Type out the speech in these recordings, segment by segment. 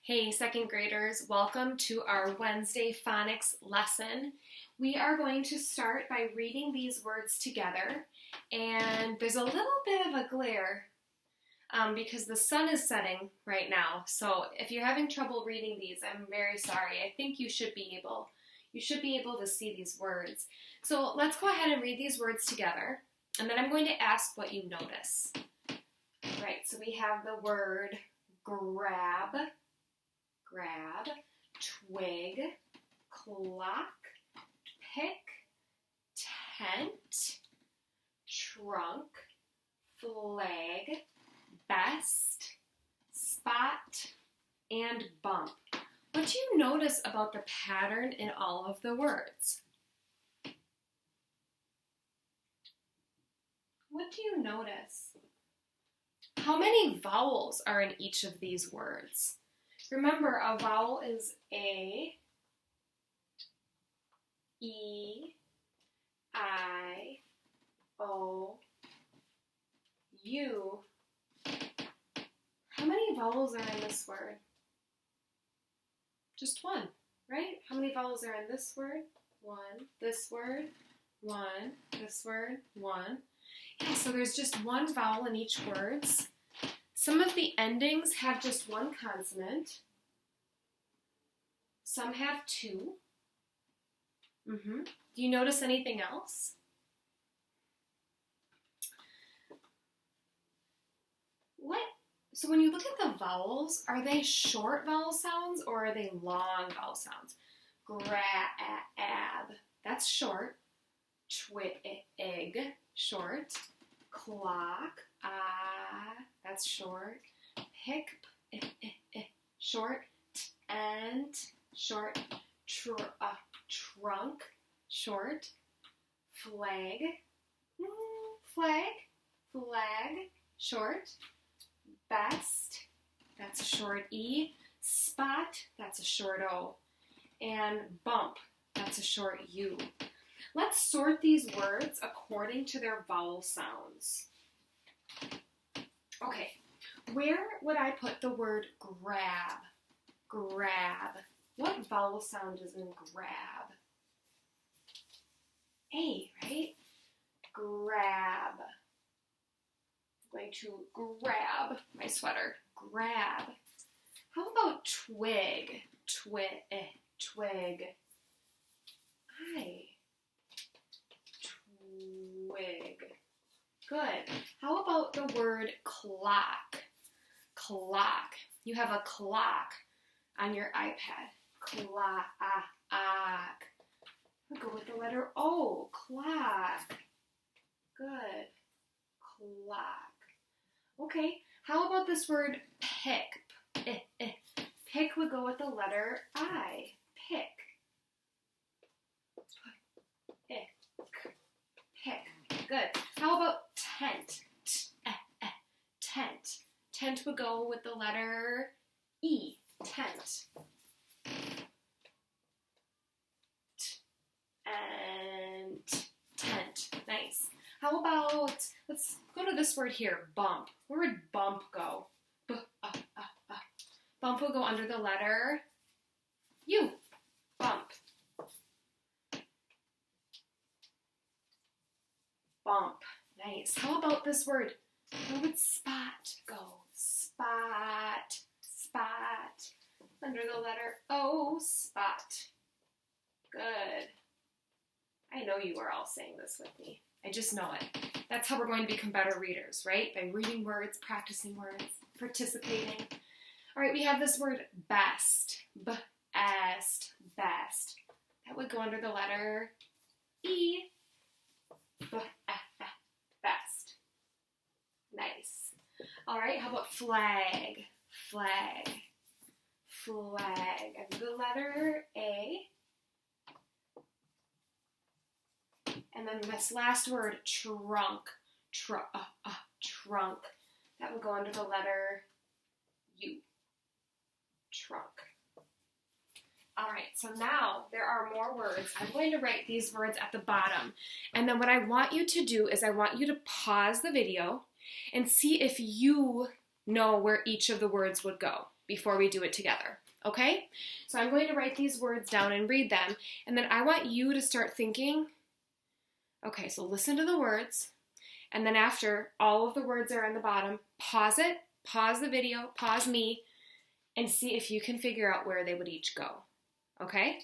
Hey, second graders, welcome to our Wednesday phonics lesson. We are going to start by reading these words together, and there's a little bit of a glare because the sun is setting right now. So if you're having trouble reading these, I'm very sorry. I think you should be able to see these words. So let's go ahead and read these words together, and then I'm going to ask what you notice. All right, so we have the word grab, twig, clock, pick, tent, trunk, flag, best, spot, and bump. What do you notice about the pattern in all of the words? What do you notice? How many vowels are in each of these words? Remember, a vowel is A, E, I, O, U. How many vowels are in this word? Just one, right? How many vowels are in this word? One. This word? One. This word? One. Yeah, so there's just one vowel in each word. Some of the endings have just one consonant. Some have two. Do you notice anything else? So when you look at the vowels, are they short vowel sounds or are they long vowel sounds? Grab, that's short. Twig, short. Clock, that's short. Pick, short. And short. Trunk, short. Flag, short. Best, that's a short E. Spot, that's a short O. And bump, that's a short U. Let's sort these words according to their vowel sounds. Okay, where would I put the word grab? What vowel sound is in grab? A, right? Grab. I'm going to grab my sweater. Grab. How about twig? Twig. I. Twig. Good. How about the word clock? You have a clock on your iPad. Clock. We'll go with the letter O. Clock. Good. Clock. Okay, how about this word pick? Pick would go with the letter I. Pick. Pick. Good. How about tent? Tent. Tent would go with the letter E. Tent. And tent. Nice. How about, let's go to this word here, bump. Where would bump go? Bump will go under the letter U. Bump. Bump. Nice. How about this word? Where would spot go? Spot. Under the letter O. Spot. Good. I know you are all saying this with me. I just know it. That's how we're going to become better readers, right? By reading words, practicing words, participating. All right, we have this word best. Best. That would go under the letter E. Best. Nice. All right, how about flag? Under the letter A. And then this last word, trunk. Trunk. That would go under the letter U. Trunk. All right, so now there are more words. I'm going to write these words at the bottom. And then what I want you to do is I want you to pause the video and see if you know where each of the words would go. before we do it together, okay? So I'm going to write these words down and read them, and then I want you to start thinking, okay, so listen to the words, and then after all of the words are on the bottom, pause it, pause the video, pause me, and see if you can figure out where they would each go, okay?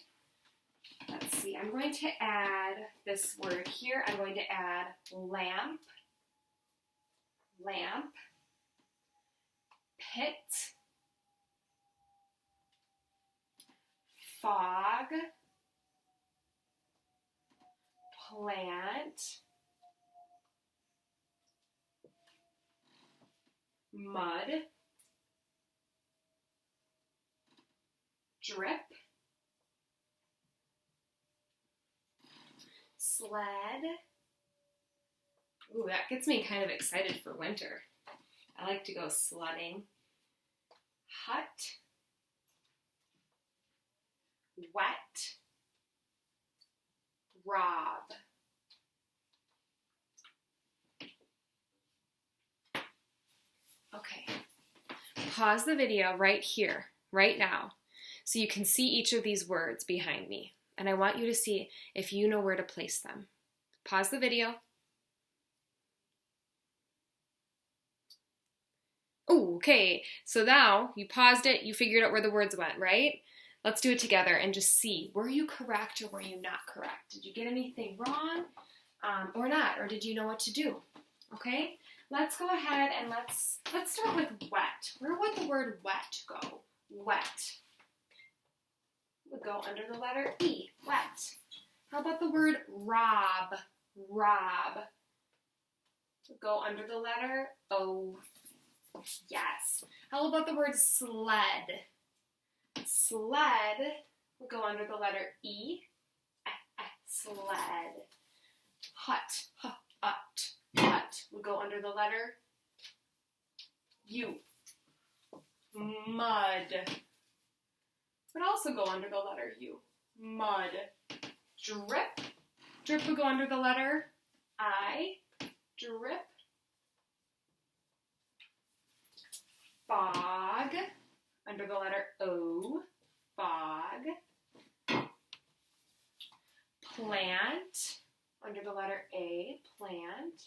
Let's see, I'm going to add this word here. I'm going to add lamp, lamp, pit, fog, plant, mud, drip, sled. Ooh, that gets me kind of excited for winter. I like to go sledding. Hut, wet, rob. Okay, pause the video right here, right now, so you can see each of these words behind me. And I want you to see if you know where to place them. Pause the video. Ooh, okay, so now you paused it, you figured out where the words went, right? Let's do it together and just see, were you correct or were you not correct? Did you get anything wrong or not? Or did you know what to do? Okay, let's go ahead and let's start with wet. Where would the word wet go? Wet. Would go under the letter E, wet. How about the word rob? Rob. Would go under the letter O. Yes. How about the word sled? Sled would go under the letter E, sled. Hut, hut would go under the letter U. Mud would also go under the letter U. Mud. Drip. Drip would go under the letter I. Drip. Fog. Under the letter O. Fog. Plant. Under the letter A. Plant.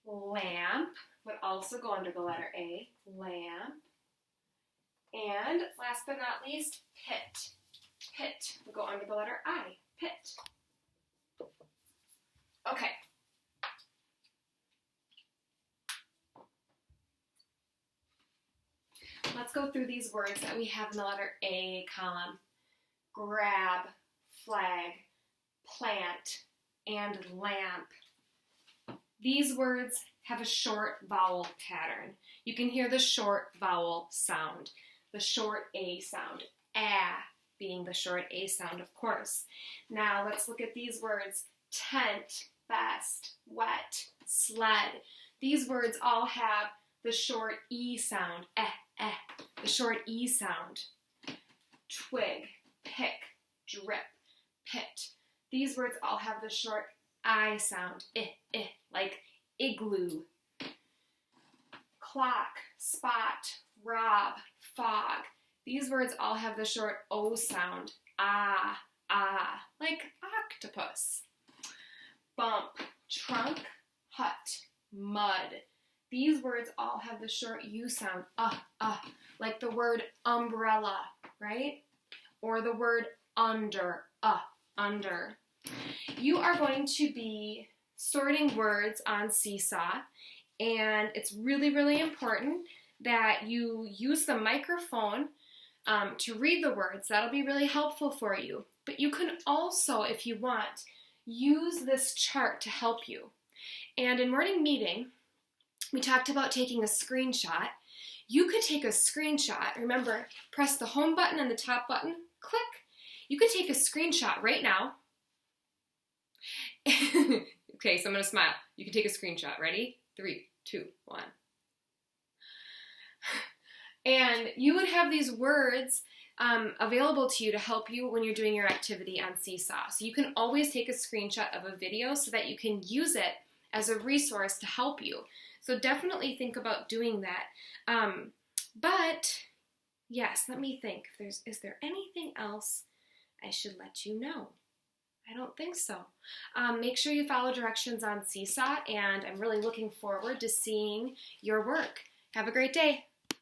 Lamp would also go under the letter A. Lamp. And last but not least, pit. Pit would go under the letter I. Pit. Okay. Let's go through these words that we have in the letter A column. Grab, flag, plant, and lamp. These words have a short vowel pattern. You can hear the short vowel sound, the short A sound, being the short A sound, of course. Now let's look at these words. Tent, vest, wet, sled. These words all have the short E sound, the short E sound. Twig, pick, drip, pit. These words all have the short I sound, like igloo. Clock, spot, rob, fog. These words all have the short O sound, like octopus. Bump, trunk, hut, mud. These words all have the short U sound, like the word umbrella, right? Or the word under, under. You are going to be sorting words on Seesaw, and it's really, really important that you use the microphone to read the words. That'll be really helpful for you. But you can also, if you want, use this chart to help you. And in morning meeting, we talked about taking a screenshot. You could take a screenshot. Remember, press the home button and the top button, click. You could take a screenshot right now. Okay, so I'm going to smile. You can take a screenshot. Ready? 3, 2, 1. And you would have these words available to you to help you when you're doing your activity on Seesaw. So you can always take a screenshot of a video so that you can use it as a resource to help you. So definitely think about doing that. But yes, let me think. Is there anything else I should let you know? I don't think so. Make sure you follow directions on Seesaw, and I'm really looking forward to seeing your work. Have a great day.